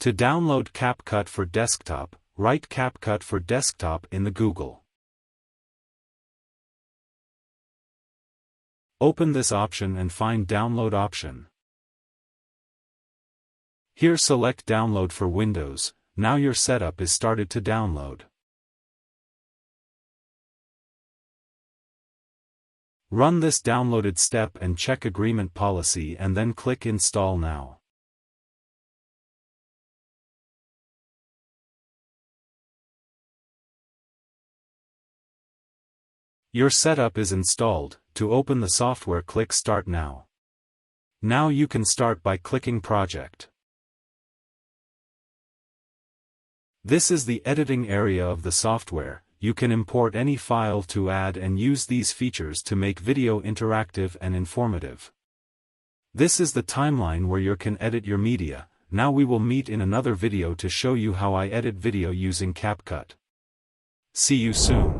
To download Capcut for desktop, write Capcut for desktop in the Google. Open this option and find Download option. Here select Download for Windows. Now your setup is started to download. Run this downloaded step and check agreement policy and then click Install Now. Your setup is installed. To open the software, click Start Now. Now you can start by clicking Project. This is the editing area of the software. You can import any file to add and use these features to make video interactive and informative. This is the timeline where you can edit your media. Now we will meet in another video to show you how I edit video using Capcut. See you soon.